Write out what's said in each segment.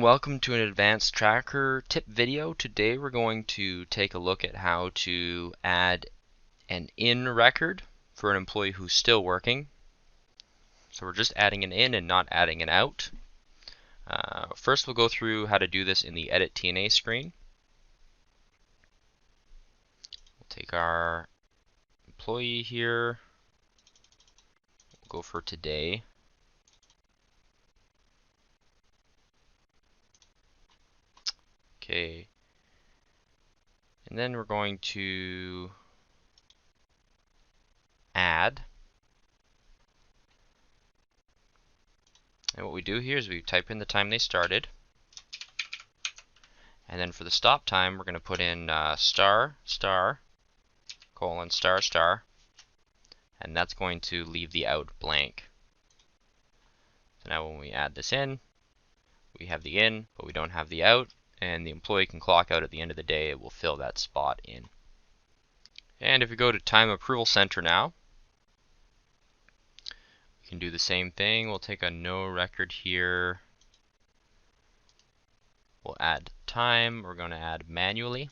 welcome to an advanced tracker tip video. Today we're going to take a look at how to add an in record for an employee who's still working. So we're just adding an in and not adding an out. First we'll go through how to do this in the Edit TNA screen. We'll take our employee here, we'll go for today. Okay, and then we're going to add. And what we do here is we type in the time they started. And then for the stop time, we're going to put in star, star, colon, star, star. And that's going to leave the out blank. So now when we add this in, we have the in, but we don't have the out. And the employee can clock out at the end of the day. It will fill that spot in. And if we go to Time Approval Center now, we can do the same thing. We'll take a no record here. We'll add time. We're going to add manually.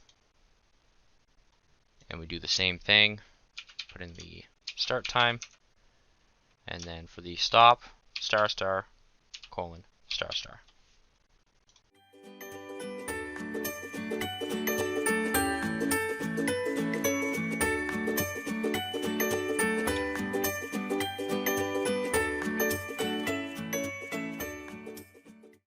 And we do the same thing. Put in the start time. And then for the stop, star, star, colon, star, star.